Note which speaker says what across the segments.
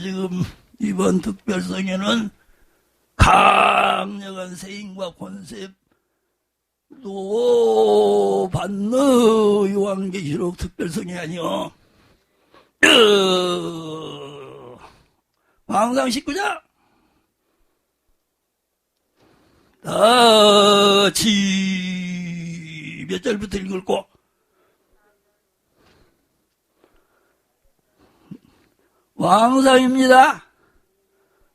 Speaker 1: 지금 이번 특별성에는 강력한 세인과 콘셉트도 받는 요한계시록 특별성이 아니요. 왕상 19장 몇 절부터 읽을꼬? 왕상입니다.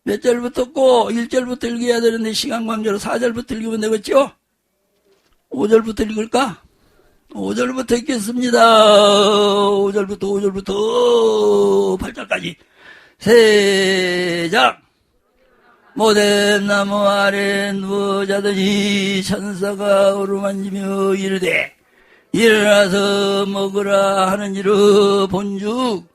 Speaker 1: 몇 절부터 고 1절부터 읽어야 되는데 시간 관계로 4절부터 읽으면 되겠죠? 5절부터 읽을까? 5절부터 읽겠습니다. 5절부터 8절까지 세작. 모든 나무 아래 누워 자더니 천사가 어루만지며 이르되 일어나서 먹으라 하는지로 본즉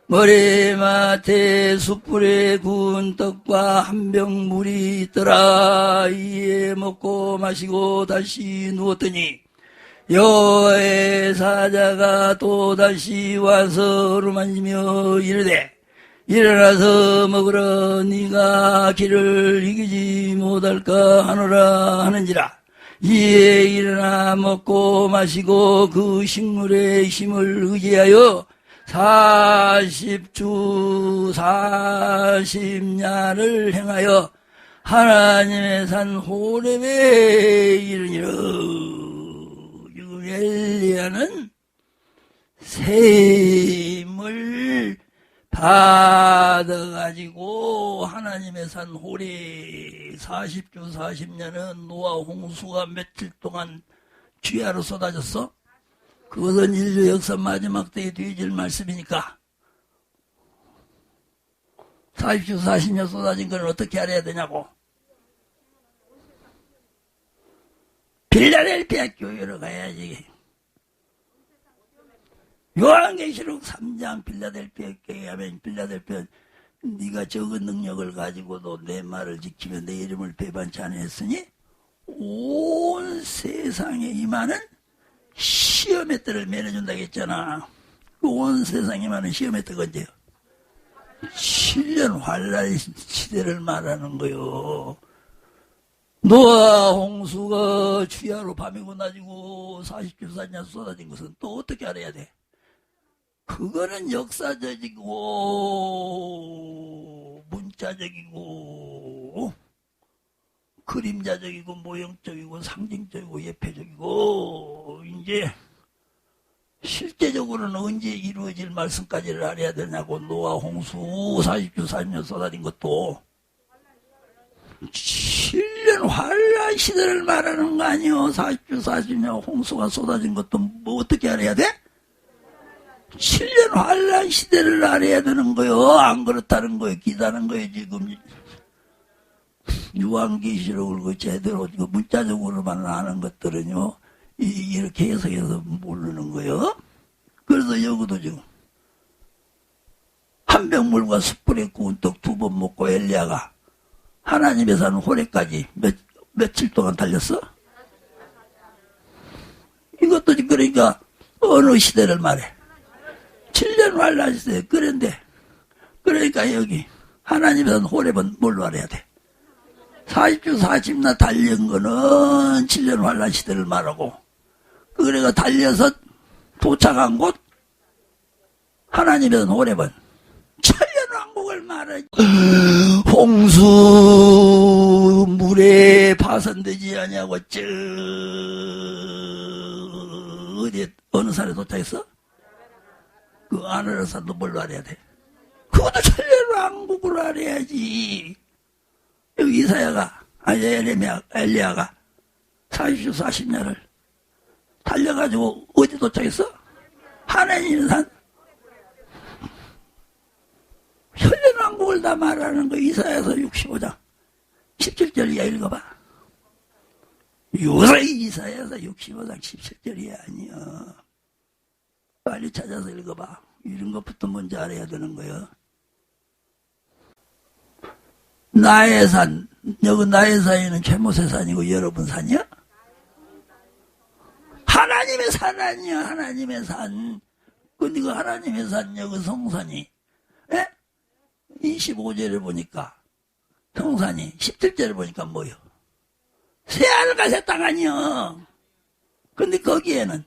Speaker 1: 머리맡에 숯불에 구운 떡과 한 병 물이 있더라. 이에 먹고 마시고 다시 누웠더니 여호와의 사자가 또다시 와서 어루만지며 이르되 일어나서 먹으라. 네가 길을 이기지 못할까 하노라 하는지라. 이에 일어나 먹고 마시고 그 식물의 힘을 의지하여 40주 40년을 행하여 하나님의 산 호렙에 이르니라. 엘리야는 새 힘을 받아가지고 하나님의 산 호렙 40주 40년은 노아 홍수가 며칠 동안 주야로 쏟아졌어? 그것은 인류 역사 마지막 때에 뒤질 말씀이니까 40주 40년 쏟아진 건 어떻게 알아야 되냐고. 필라델피아 교회로 가야지. 요한계시록 3장 필라델피아 교회 하면 필라델피아 네가 적은 능력을 가지고도 내 말을 지키면 내 이름을 배반치 않았으니 온 세상에 임하는 시험의 때를 면해준다고 했잖아. 온 세상에 임하는 시험의 때가 언제요? 7년 환란 시대를 말하는 거요. 노아 홍수가 주야로 밤이고 낮이고 40주 40년 쏟아진 것은 또 어떻게 알아야 돼? 그거는 역사적이고 문자적이고 그림자적이고 모형적이고 상징적이고 예표적이고 이제 실제적으로는 언제 이루어질 말씀까지를 알아야 되냐고. 노아 홍수 40주 40년 쏟아진 것도 7년 환란 시대를 말하는 거 아니요. 40주 40년 홍수가 쏟아진 것도 뭐 어떻게 알아야 돼? 7년 환란 시대를 알아야 되는 거요. 안 그렇다는 거예요. 기다는 거예요. 지금 요한계시록을 그 제대로 문자적으로만 아는 것들은요 이렇게 해석해서 모르는 거예요. 그래서 여기도 지금 한 병 물과 숯불에 구운 떡 2번 먹고 엘리야가 하나님의 산 호렙까지 며칠 동안 달렸어? 이것도 그러니까 어느 시대를 말해? 7년 환란 시대. 그러니까 여기 하나님의 산 호렙은 뭘로 알아야 돼? 40주 40년 달린 거는 7년 환란 시대를 말하고, 그래가 달려서 도착한 곳 하나님의 산 호렙은 천년왕국을 말하지. 홍수 물에 파손되지 아니하고 어디 어느 산에 도착했어? 그 아느라산도 뭘로 알아야 돼? 그것도 천년왕국을 알아야지. 여기 이사야가 엘리야가 40주 40년을 달려가지고 어디 도착했어? 하나님의 산 천년왕국을 다 말하는 거. 이사야서 65장 17절이야. 읽어봐. 요새 이사야서 65장 17절이 아니야. 빨리 찾아서 읽어봐. 이런 것부터 먼저 알아야 되는 거야. 나의 산, 여기 나의 산에는 최모세 산이고 여러분 산이야? 하나님의 산 아니야. 하나님의 산. 근데 그 하나님의 산 여기 성산이, 에? 25절에 보니까 성산이, 17절에 보니까 뭐요? 새하늘과 새 땅 아니여. 근데 거기에는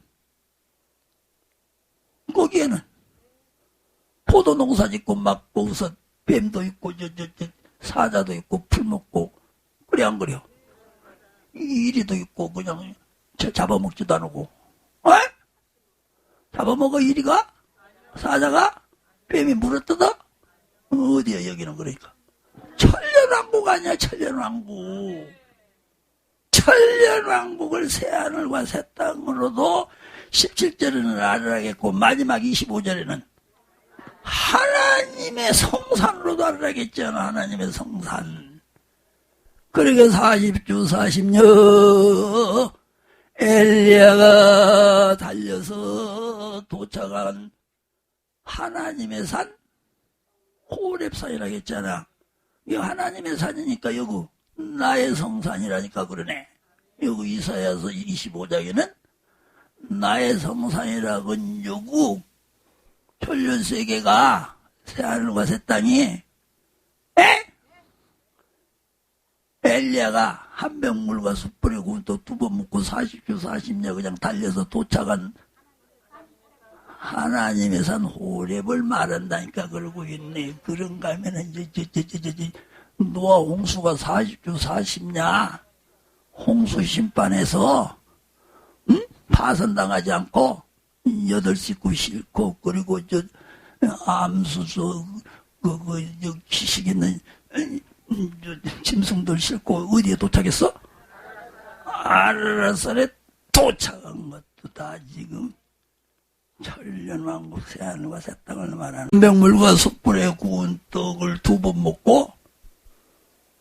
Speaker 1: 포도 농사 짓고 막 거기서 뱀도 있고 사자도 있고 풀 먹고 그래 안 그래요? 이리도 있고 그냥 잡아먹지도 않고. 잡아먹어 이리가? 사자가? 뱀이 물어 뜯어? 어디야 여기는. 그러니까 천년왕국 아니야. 천년왕국. 천년왕국을 새하늘과 새 땅으로도 17절에는 알아야겠고 마지막 25절에는 하나님의 성산으로도 알아야겠잖아. 하나님의 성산. 그러게 40주 40년 엘리야가 달려서 도착한 하나님의 산 호렙산이라고 했잖아. 이 하나님의 산이니까 여기 나의 성산이라니까 그러네. 여기 이사야서 25장에는 나의 성산이라고는 여기 천년세계가 새하늘과 새 땅이 엘리야가 한 병 물과 숯불에 구운 떡 2번 먹고 40주 40년 그냥 달려서 도착한 하나님의 산 호렙을 말한다니까 그러고 있네. 그런가 하면은 노아 홍수가 40주 40년 홍수 심판에서 파선당하지 않고 8식구 싣고 그리고 암수소 기식 있는 짐승들 싣고 어디에 도착했어? 아르라살에 도착한 것도 다 지금 천년왕국 새하늘과 새 땅을 말하는 한병물과 숯불에 구운 떡을 2번 먹고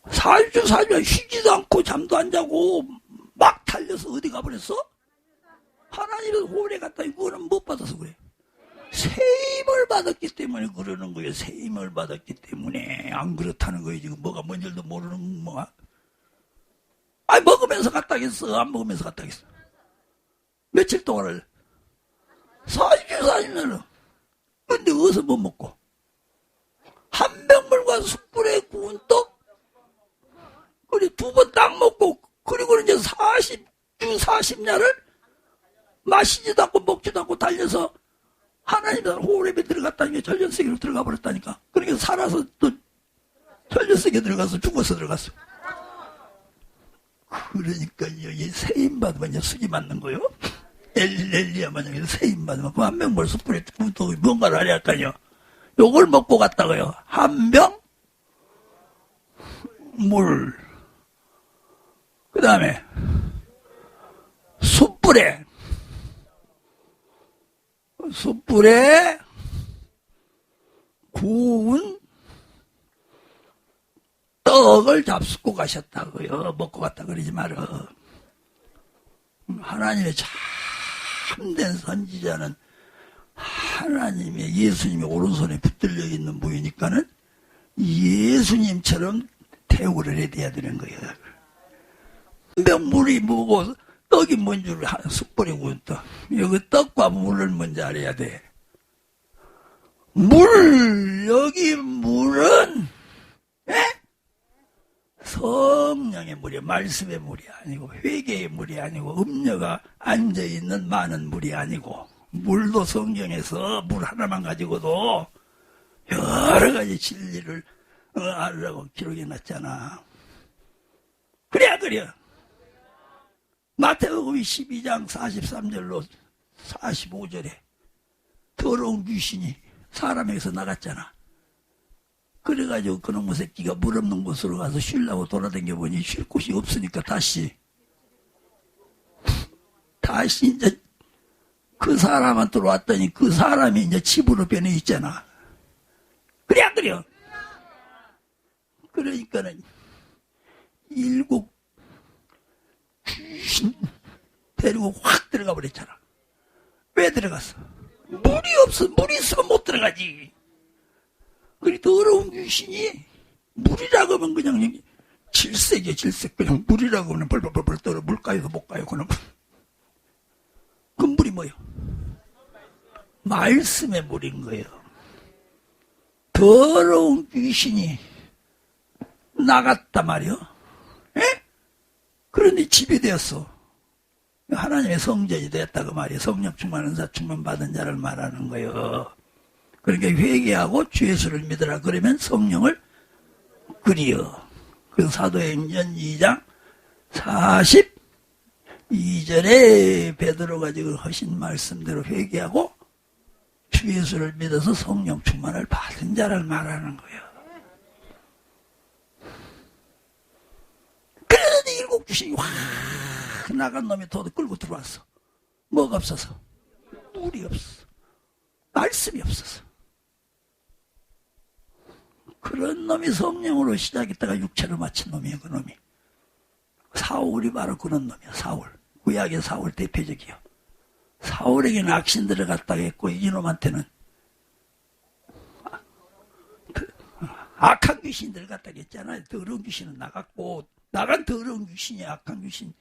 Speaker 1: 40주 40년 쉬지도 않고 잠도 안 자고 막 달려서 어디 가버렸어? 하나님의 호래 갔다. 이거는 못 받아서 그래. 세임을 받았기 때문에 그러는 거예요. 세임을 받았기 때문에. 안 그렇다는 거예요. 지금 뭐가 뭔지도 모르는 뭐가. 먹으면서 갔다겠어. 안 먹으면서 갔다겠어. 며칠 동안을 40주 40년을. 근데 어디서 못 먹고 한 병물과 숯불에 구운 떡 그리고 2번 딱 먹고 그리고 이제 40주 40년을 마시지도 않고 먹지도 않고 달려서 하나님의 호렙에 들어갔다니까. 천년세계로 들어가 버렸다니까. 그러니까 살아서 또 천년세계 들어가서 죽어서 들어갔어. 그러니까요, 이 세임받으면 숙이 맞는 거요. 엘리야 만약에 세임받으면 그 한 병 벌써 뿌리 또 뭔가를 하려 할까요. 요걸 먹고 갔다고요. 한 병 물. 그 다음에 숯불에 구운 떡을 잡수고 가셨다고요. 먹고 갔다 그러지 말어. 하나님의 참된 선지자는 하나님의 예수님의 오른손에 붙들려 있는 분이니까는 예수님처럼 대우를 해야 되는 거예요. 물이 뭐고 떡이 뭔 줄 숯불에 구운 떡. 여기 떡과 물을 먼저 알아야 돼. 여기 물은 성령의 물이 말씀의 물이 아니고 회개의 물이 아니고 음료가 앉아있는 많은 물이 아니고 물도 성경에서 물 하나만 가지고도 여러 가지 진리를 알으라고 기록해놨잖아. 그래. 마태복음 12장 43절로 45절에 더러운 귀신이 사람에게서 나갔잖아. 그래가지고 그놈의 새끼가 물 없는 곳으로 가서 쉬려고 돌아다녀보니 쉴 곳이 없으니까 다시 이제 그 사람한테로 왔더니 그 사람이 이제 집으로 변해 있잖아. 그래 안 그래요? 그러니까는 7 귀신 데리고 확 들어가 버렸잖아. 왜 들어갔어? 물이 없어. 물이 있으면 못 들어가지. 그리 더러운 귀신이 물이라고 하면 그냥 질색이야. 질색. 그냥 물이라고 하면 벌벌벌 떨어. 물가에도 못 가요. 그놈. 그 물이 뭐예요? 말씀의 물인 거예요. 더 더러운 귀신이 나갔다 말이요. 에? 그런데 집이 되었어. 하나님의 성전이 됐다 그 말이에요. 성령 충만 은사 충만 받은 자를 말하는 거예요. 그러니까 회개하고 주 예수를 믿으라 그러면 성령을 그리어. 그 사도행전 2장 42절에 베드로가 지금 하신 말씀대로 회개하고 주 예수를 믿어서 성령 충만을 받은 자를 말하는 거예요. 그러더니 일곱 귀신이 확 나간 놈이 도둑 끌고 들어왔어. 뭐가 없어서? 물이 없어서. 말씀이 없어서. 그런 놈이 성령으로 시작했다가 육체로 마친 놈이에요. 그 놈이. 사울이 바로 그런 놈이야. 사울. 구약의 사울 대표적이요. 사울에게는 악신 들어갔다고 했고 이놈한테는 악한 귀신 들어갔다고 했잖아요. 더러운 귀신은 나갔고 나간 더러운 귀신이 악한 귀신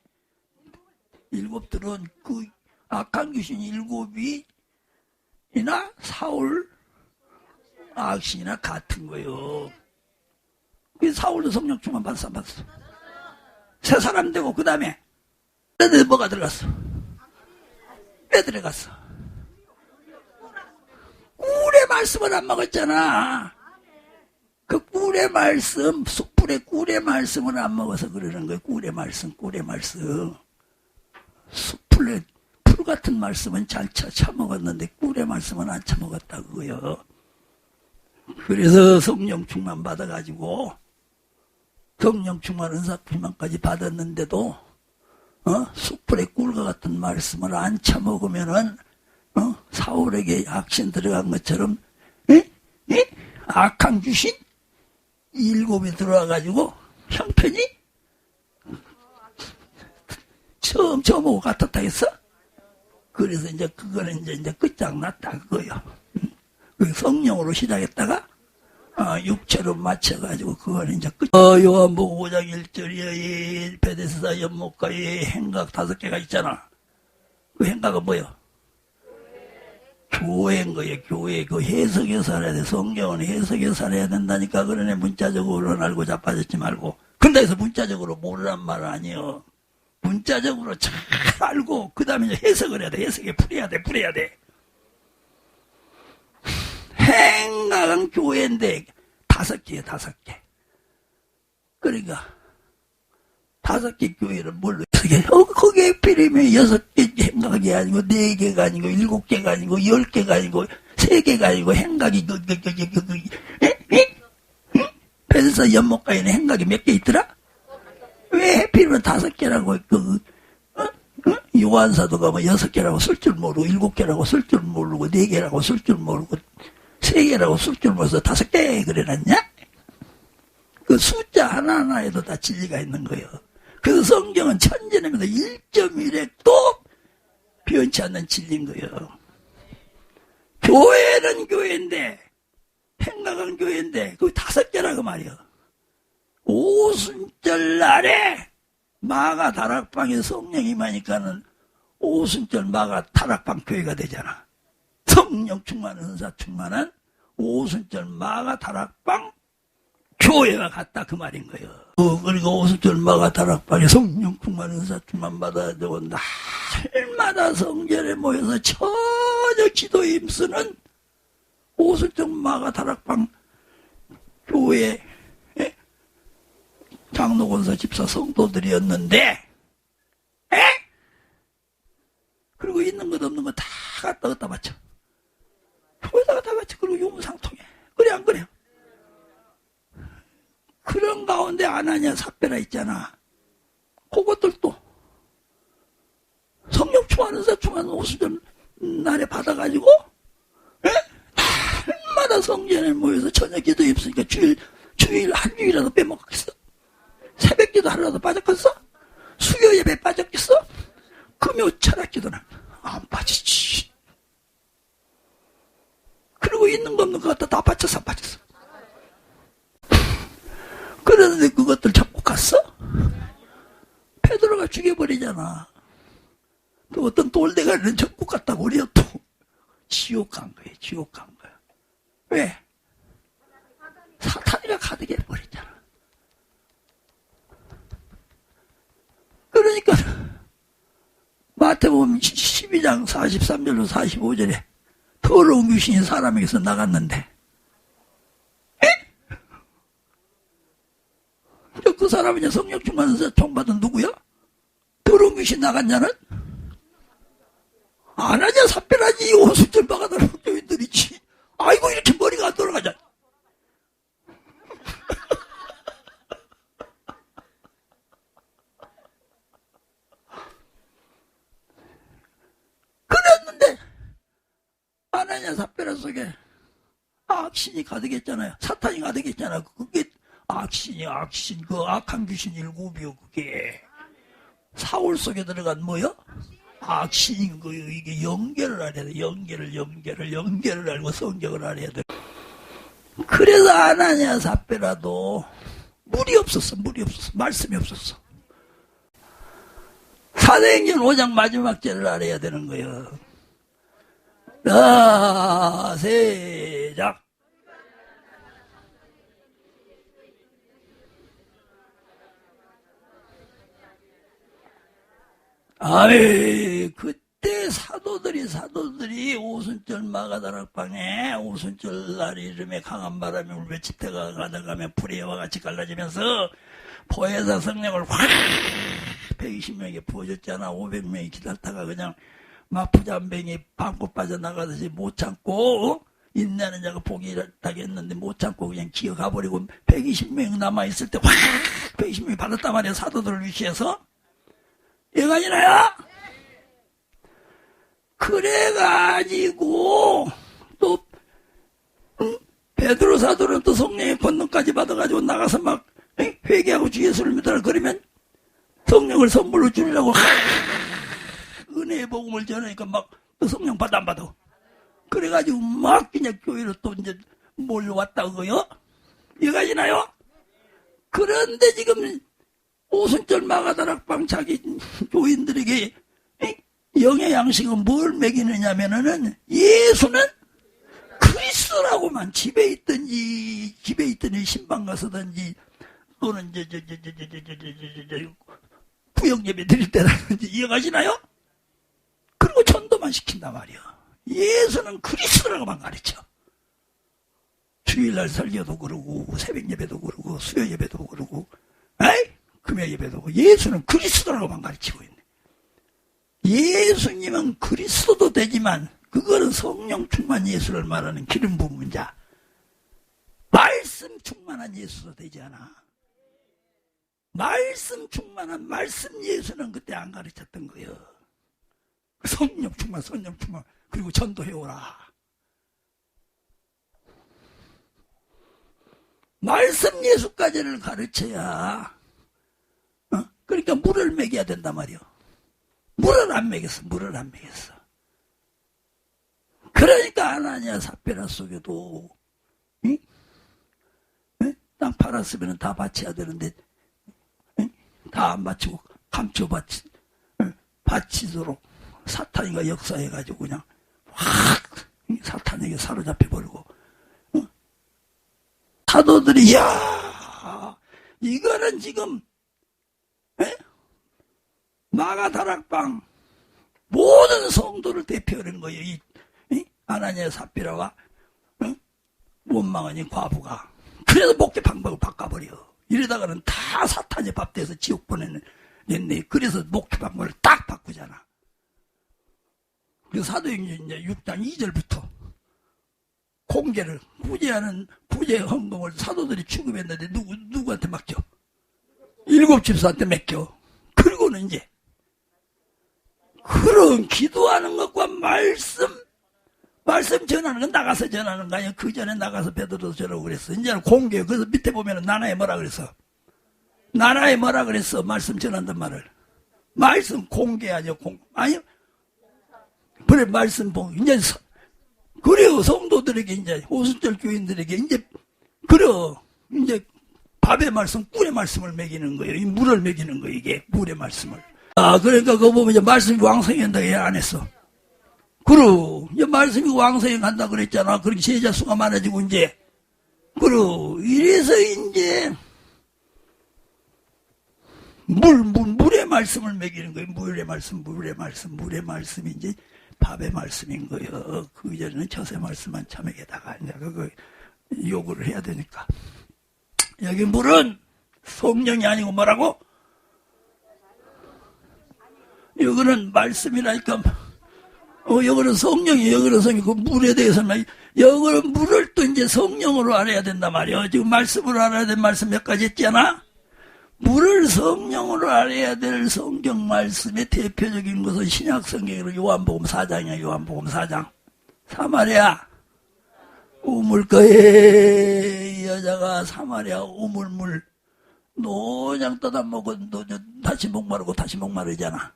Speaker 1: 일곱 들은 그 악한 귀신 일곱이나 사울 악신이나 같은 거예요. 그 사울도 성령 충만 받았어 안 받았어? 새 사람 되고 그 다음에 내 뭐가 들어갔어? 왜 들어갔어? 꿀의 말씀을 안 먹었잖아. 그 꿀의 말씀, 숯불의 꿀의 말씀을 안 먹어서 그러는 거예요. 꿀의 말씀. 숯불의 풀 같은 말씀은 잘 처먹었는데 꿀의 말씀은 안 처먹었다 그거요. 그래서 성령 충만 받아가지고 성령 충만 은사 충만까지 받았는데도 숯불의 꿀과 같은 말씀을 안 처먹으면은 사울에게 악신 들어간 것처럼 악한 귀신 일곱이 들어와가지고 형편이 처음 저보고 같았다 했어? 그래서 이제 그거는 이제 끝장났다 그거요. 성령으로 시작했다가 육체로 맞춰가지고 그거는 이제 끝. 요한복음 5장 1절에 베데스다 연못가에 행각 5개가 있잖아. 그 행각은 뭐요? 교회인 거예요. 교회. 그 해석해서 살아야 돼. 성경은 해석해서 살아야 된다니까. 그러네. 문자적으로는 알고 자빠졌지 말고. 근데 해서 문자적으로 모르란 말 아니에요. 문자적으로 잘 알고 그 다음에 해석을 해야 돼. 해석에 풀어야 돼. 행각은 교회인데 5개예요. 5개. 그러니까 5개 교회를 뭘로 거기에 필이면 6개 행각이 아니고 4개가 아니고 7개가 아니고 10개가 아니고 3개가 아니고 행각이 베데스다 연못가에는 행각이 몇 개 있더라? 왜 해필이면 5개라고 요한사도가 뭐 6개라고 쓸 줄 모르고 7개라고 쓸 줄 모르고 4개라고 쓸 줄 모르고 3개라고 쓸 줄 몰라서 5개 그래놨냐? 그 숫자 하나하나에도 다 진리가 있는 거예요. 그래서 성경은 천지내면서 1.1핵도 변치 않는 진리인 거예요. 교회는 교회인데 행각은 교회인데 그 5개라고 말이에요. 오순절 날에 마가 다락방에 성령이 임하니까는 오순절 마가 다락방 교회가 되잖아. 성령 충만 은사 충만한 오순절 마가 다락방 교회가 같다 그 말인 거예요. 그리고 오순절 마가 다락방에 성령 충만 은사 충만 받아가지고 날마다 성전에 모여서 전혀 기도에 힘쓰는 오순절 마가 다락방 교회 장로 권사 집사 성도들이었는데 그리고 있는 것 없는 거 다 갖다 바쳐. 교회다가 다 바쳐. 그리고 용상통해. 그래 안 그래요? 그런 가운데 아나니아 삽베라 있잖아. 그것들도 성령 충만한 사 충만한 오순절 날에 받아가지고 날마다 성전에 모여서 저녁 기도에 있으니까 주일 한 주일이라도 빼먹겠어? 새벽 기도 하루라도 빠졌겠어? 수요 예배 빠졌겠어? 금요 철학 기도는 안 빠지지. 그리고 있는 거 없는 거 갖다 다 빠졌어 안 빠졌어? 그러는데 그것들 잡고 갔어? 베드로가 죽여버리잖아. 또 어떤 돌대가리는 잡고 갔다고 그래요 또. 지옥 간 거예요. 지옥 간 거야. 왜? 사탄이가 가득해버렸잖아. 그러니까 마태복음 12장 43절로 45절에 더러운 귀신이 사람에게서 나갔는데 그 사람은 성령 충만해서 총받은 누구야? 더러운 귀신 나간 자는 아나니아 삽비라지 오순절 막아다는 교인들이지. 아이고 이렇게 머리가 안 돌아가자. 그랬는데 아나니아 삽비라 속에 악신이 가득했잖아요. 사탄이 가득했잖아. 그게 악신, 그 악한 귀신 일곱이요. 그게 사울 속에 들어간 뭐요? 악신인 거요. 이게 연결을 알아야 돼. 연결을 알고 성경을 알아야 돼. 그래서 아나니아 삽비라도 물이 없었어. 말씀이 없었어. 사도행전 5장 마지막 절을 알아야 되는 거예요. 세작. 그때 사도들이 오순절 마가다락방에 오순절 날 이름에 강한 바람이 울며 집대가 가다가면 불의와 같이 갈라지면서 보혜사 성령을 확 120명이 부어줬잖아. 500명이 기다렸다가 그냥 막 부잔뱅이 방구 빠져나가듯이 못 참고 인내하는 자가 복이 있다겠는데 못 참고 그냥 기어가버리고 120명 남아있을 때 확 120명이 받았단 말이야. 사도들을 위시해서. 얘가 아니라야. 그래가지고 또 베드로 사도는 또 성령의 권능까지 받아가지고 나가서 막 회개하고 주 예수를 믿으라 그러면 성령을 선물로 주려고 은혜의 복음을 전하니까 막 또 성령 받아 안 받아. 그래가지고 막 그냥 교회로 또 이제 몰려왔다고요. 얘가 아니나요? 그런데 지금 오순절 마가다락방 자기 교인들에게 영의 양식은 뭘 먹이느냐면은 예수는 그리스도라고만 집에 있든지 신방 가서든지 또는 구역 예배 드릴 때라든지 이해가시나요? 그리고 전도만 시킨단 말이야. 예수는 그리스도라고만 가르쳐. 주일날 설교도 그러고 새벽 예배도 그러고 수요 예배도 그러고 금요 예배도 그러고 예수는 그리스도라고만 가르치고 있네. 예수님은 그리스도도 되지만 그거는 성령 충만 예수를 말하는 기름 부은 자. 말씀 충만한 예수도 되지 않아. 말씀 충만한 말씀 예수는 그때 안 가르쳤던 거예요. 성령 충만 그리고 전도해오라. 말씀 예수까지를 가르쳐야 그러니까 물을 먹여야 된단 말이요. 물을 안 먹였어. 그러니까 아나니아 삽비라 속에도 땅 팔았으면 다 바쳐야 되는데 다 안 바치고 감춰 바치도록 사탄이가 역사해가지고 그냥 확 사탄에게 사로잡혀버리고 사도들이 야 이거는 지금 마가다락방 모든 성도를 대표하는 거예요. 이 아나니아 삽비라와 원망한 이 과부가. 그래서 목회 방법을 바꿔버려. 이러다가는 다 사탄의 밥 돼서 지옥 보내는 냈네. 그래서 목회 방법을 딱 바꾸잖아. 그래서 사도행전 이제 6장 2절부터 공개를 부재 헌금을 사도들이 추금했는데 누구한테 맡겨? 7 집사한테 맡겨. 그리고는 이제 그런 기도하는 것과 말씀 전하는 건 나가서 전하는 거 아니야. 그 전에 나가서 베드로도 전하고 그랬어. 이제는 공개. 그래서 밑에 보면은 나라에 뭐라 그랬어? 나라에 뭐라 그랬어? 말씀 전한단 말을. 말씀 공개하죠. 아니요. 그래 말씀 봉. 이제 그래요. 성도들에게 이제 오순절 교인들에게 이제 그래요. 이제 밥의 말씀, 꿀의 말씀을 먹이는 거예요. 이 물을 먹이는 거예요. 이게 물의 말씀을. 그러니까 그거 보면 이제 말씀이 왕성한다 얘 안 했어. 그러 이제 말씀이 왕성히 간다 그랬잖아. 그렇게 제자 수가 많아지고 이제 그리고 이래서 이제 물의 말씀을 먹이는 거예요. 물의 말씀이 이제 밥의 말씀인 거예요. 그 이전에는 젖의 말씀만 참에게다가 이제 그거 요구를 해야 되니까. 여기 물은 성령이 아니고 뭐라고? 여기는 말씀이라니까. 여기는 성령이, 여기는 성령. 그 물에 대해서는, 여기는 물을 또 이제 성령으로 알아야 된단 말이야. 지금 말씀으로 알아야 될 말씀 몇 가지 했잖아? 물을 성령으로 알아야 될 성경 말씀의 대표적인 것은 신약 성경으로 요한복음 4장이야, 요한복음 4장. 사마리아, 우물가에 이 여자가 사마리아 우물물, 노냥 떠다 먹은, 다시 목마르고 다시 목마르잖아.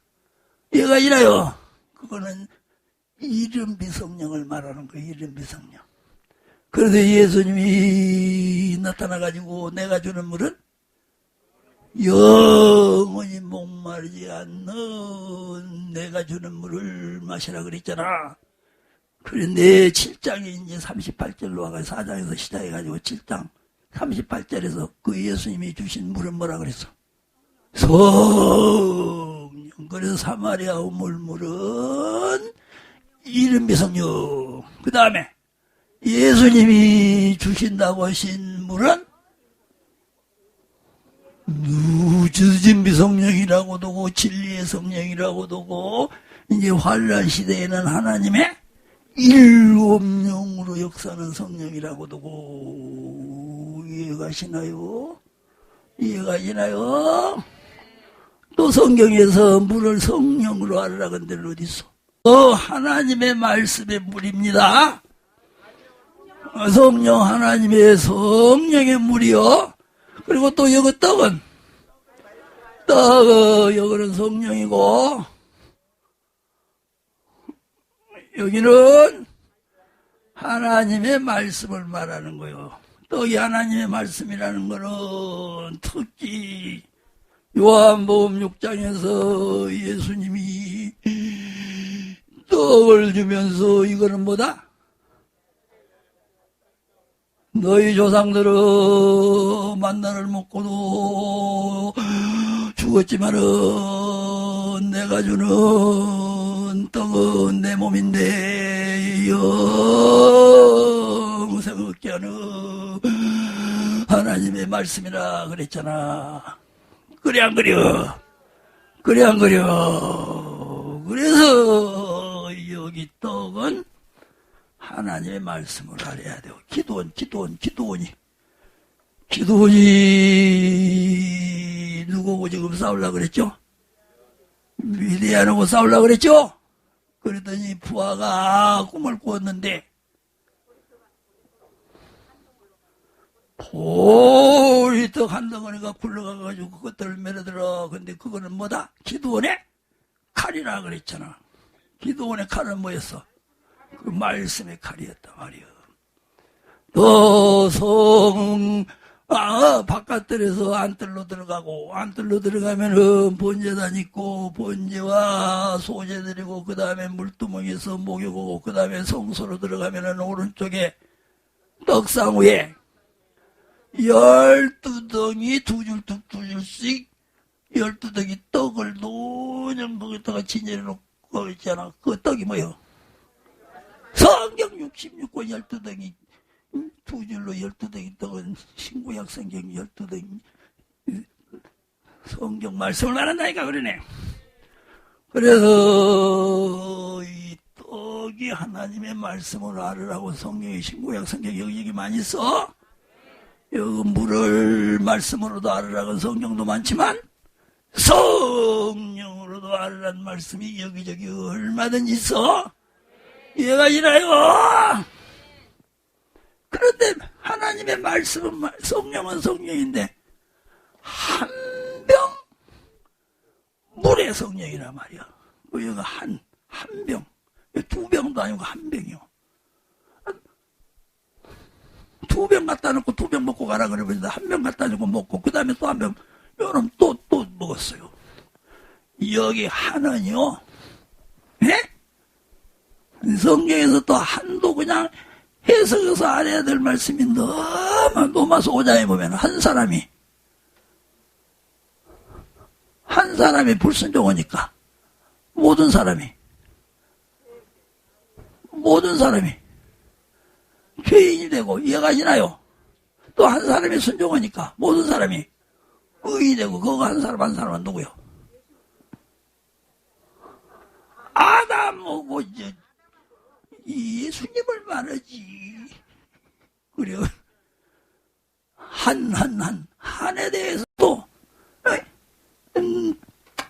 Speaker 1: 얘가 이래요. 그거는 이름 비성령을 말하는 거예요. 이름 비성령. 그런데 예수님이 나타나가지고 내가 주는 물은 영원히 목마르지 않는 내가 주는 물을 마시라 그랬잖아. 그런데 7장에 이제 38절로 와가지고 4장에서 시작해가지고 7장 38절에서 그 예수님이 주신 물은 뭐라 그랬어? 성령. 그래서 사마리아 우물물은 이름 비성령. 그 다음에 예수님이 주신다고 하신 물은 누주진 비성령이라고도 하고 진리의 성령이라고도 하고 이제 환란 시대에는 하나님의 일곱 영으로 역사하는 성령이라고도 하고 이해가시나요? 이해가시나요? 또 성경에서 물을 성령으로 알으라 건 데는 어디 있어? 하나님의 말씀의 물입니다. 성령 하나님의 성령의 물이요. 그리고 또 여기 떡은 여기는 성령이고 여기는 하나님의 말씀을 말하는 거예요. 떡이 하나님의 말씀이라는 거는 특히 요한복음 6장에서 예수님이 떡을 주면서 이거는 뭐다? 너희 조상들은 만나를 먹고도 죽었지만은 내가 주는 떡은 내 몸인데 영생 얻게 하는 하나님의 말씀이라 그랬잖아. 그래 안 그려? 그래 안 그려? 그래서 여기 떡은 하나님의 말씀을 알아야 돼요. 기도원이 누구하고 지금 싸우려고 그랬죠? 미디안하고 싸우려고 그랬죠? 그랬더니 부하가 꿈을 꾸었는데 볼이 떡 한 덩어리가 굴러가가지고 그것들을 메려들어. 근데 그거는 뭐다? 기도원의 칼이라 그랬잖아. 기도원의 칼은 뭐였어? 그 말씀의 칼이었단 말이야. 바깥들에서 안뜰로 들어가고, 안뜰로 들어가면은 번제단 있고, 번제와 소제 드리고, 그 다음에 물두멍에서 목욕하고, 그 다음에 성소로 들어가면은 오른쪽에 떡상 위에 12덩이 두 줄씩 12덩이 떡을 노냥 거기다가 진열해 놓고 있잖아. 그 떡이 뭐예요? 성경 66권 12덩이 두 줄로 12덩이 떡은 신구약 성경 12덩이 성경 말씀을 말한다니까 그러네. 그래서 이 떡이 하나님의 말씀을 알으라고 성경의 신구약 성경 여기 많이 써. 여기 물을 말씀으로도 알으라고 성경도 많지만 성령으로도 알으라는 말씀이 여기저기 얼마든지 있어. 이해가 지나요. 그런데 하나님의 말씀은 성령은 성령인데 한 병 물의 성령이란 말이야. 여기가 한 병. 두 병도 아니고 한 병이요. 두 병 갖다 놓고 두 병 먹고 가라 그러면 한 병 갖다 놓고 먹고 그 다음에 또 한 병 여름 또 먹었어요. 여기 한은요. 예? 성경에서 또 한도 그냥 해석해서 알아야 될 말씀이 너무 로마서 5장에 보면 한 사람이 불순종하니까 모든 사람이 죄인이 되고, 이해가시나요? 또 한 사람이 순종하니까 모든 사람이 의인이 되고, 그거 한 사람은 누구요? 아담하고 예수님을 말하지. 그래요. 한에 대해서도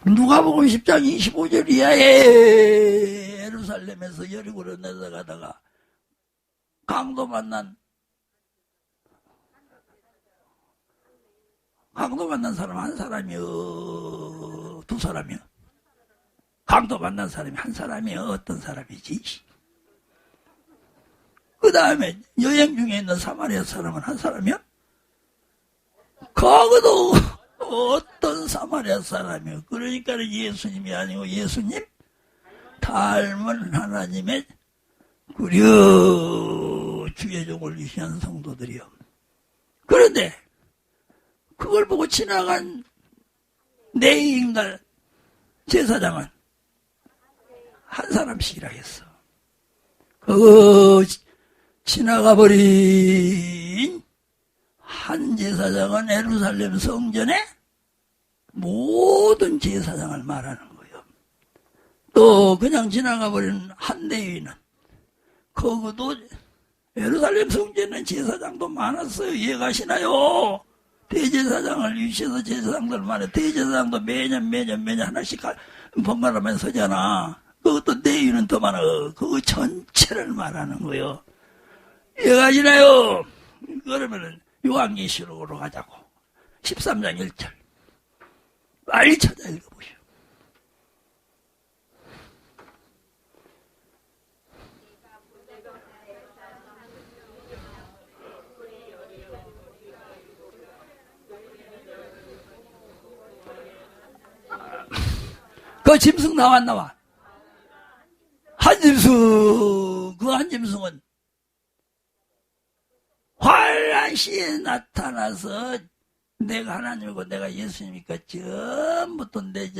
Speaker 1: 누가복음 10장 25절 이하에 예루살렘에서 여리고로 내려가다가 강도 만난 사람 한 사람이요, 두 사람이요? 강도 만난 사람이 한 사람이요, 어떤 사람이지? 그 다음에 여행 중에 있는 사마리아 사람은 한 사람이요? 거기도 어떤 사마리아 사람이요? 그러니까 예수님이 아니고 예수님 닮은 하나님의 주의 종을 위시한 성도들이요. 그런데 그걸 보고 지나간 내인간 제사장은 한 사람씩이라 했어. 지나가버린 한 제사장은 예루살렘 성전에 모든 제사장을 말하는 거예요. 또 그냥 지나가버린 한 레위인은 거기도 예루살렘 성전에 제사장도 많았어요. 이해가시나요? 대제사장을 위시해서 제사장들 말해. 대제사장도 매년 하나씩 번갈아가면서 서잖아. 그것도 레위인은 더 많아. 그거 전체를 말하는 거예요. 이해가시나요? 그러면은 요한계시록으로 가자고. 13장 1절. 빨리 찾아 읽어보시오. 그 짐승 나와 안 나와? 한짐승. 그 한짐승은 환란 시에 나타나서 내가 하나님이고 내가 예수님이니까 전부터 내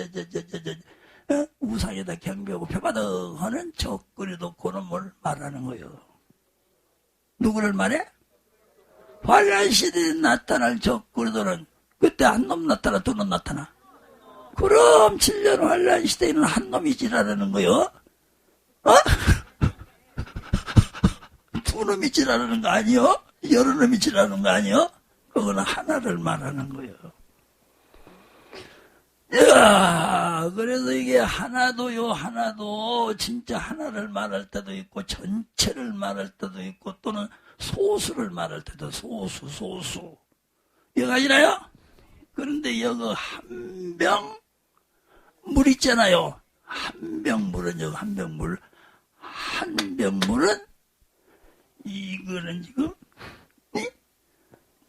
Speaker 1: 우상에다 경배하고 표받아 하는 적그리도 그놈을 말하는 거예요. 누구를 말해? 환란 시대에 나타날 적그리도는 그때 한 놈 나타나 두 놈 나타나. 그럼 7년 환란 시대에는 한 놈이 지라라는 거요. 두 놈이 지라라는 거 아니요? 여러 놈이 지라는 거 아니요? 그거는 하나를 말하는 거예요. 야, 그래서 이게 하나도 진짜 하나를 말할 때도 있고 전체를 말할 때도 있고 또는 소수를 말할 때도 소수. 이해가시나요? 그런데 여기 한 병 물 있잖아요. 한 병 물은 이거는 지금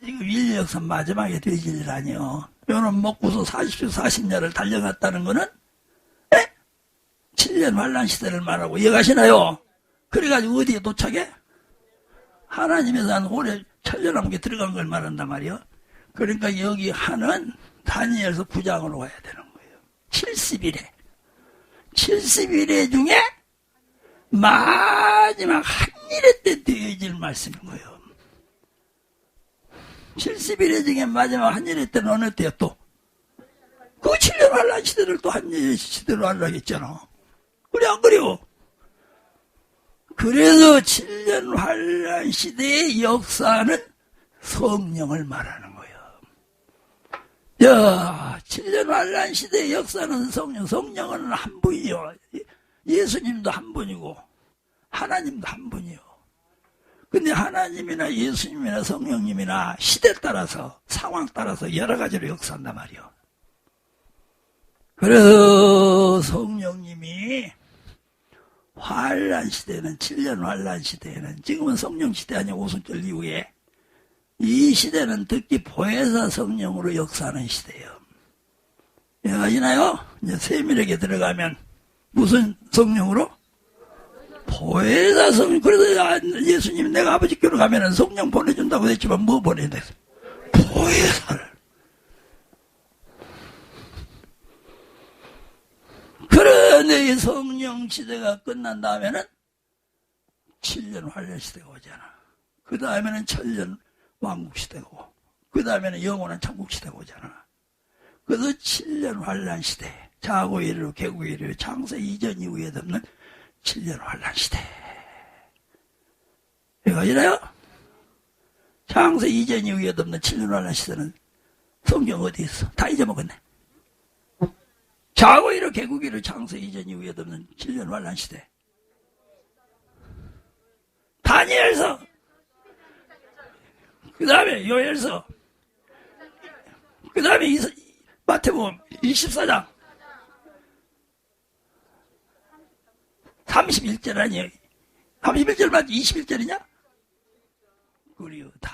Speaker 1: 인류역사 마지막에 되질 일 아니요. 요놈 먹고서 40년을 달려갔다는 거는 7년 환란 시대를 말하고 이해가시나요? 그래가지고 어디에 도착해? 하나님에서 한 오래 천년왕국에 들어간 걸 말한단 말이요. 그러니까 여기 한은 다니엘서 9장으로 가야 되는 거예요. 70일에 중에 마지막 한일의 때 되어질 말씀인 거예요. 70일의 중에 마지막 한일의 때는 어느 때야 또? 그 7년 환란 시대를 또 한일 시대로 하려겠잖아. 그래 안 그래요? 그래서 7년 환란 시대의 역사는 성령을 말하는 거예요. 야, 7년 환란 시대의 역사는 성령은 한 분이요. 예수님도 한 분이고 하나님도 한 분이요. 근데 하나님이나 예수님이나 성령님이나 시대 따라서 상황 따라서 여러 가지로 역사한단 말이요. 그래서 성령님이 환란 시대는 7년 환란 시대에는 지금은 성령 시대 아니고 오순절 이후에 이 시대는 특히 보혜사 성령으로 역사하는 시대예요. 아시나요? 이제 세밀하게 들어가면 무슨 성령으로? 보혜사 그래서 예수님 내가 아버지께로 가면은 성령 보내준다고 했지만 뭐 보내야 돼? 보혜사를. 그런데 성령 시대가 끝난 다음에는 7년 환란 시대가 오잖아. 그 다음에는 천년 왕국 시대가 오고, 그 다음에는 영원한 천국 시대가 오잖아. 그래서 7년 환란 시대, 자고 이르러 개고 이르러 창세 이전 이후에 덮는 7년 환란 시대. 여기까지나요? 창세 이전 이후에 덮는 7년 환란 시대는 성경 어디 있어? 다 잊어먹었네. 자고 이르러 개고 이르러 창세 이전 이후에 덮는 7년 환란 시대. 다니엘서, 그 다음에 요엘서, 그 다음에 마태복음 24장 31절 아니에요? 31절 맞지? 21절이냐? 그리고 다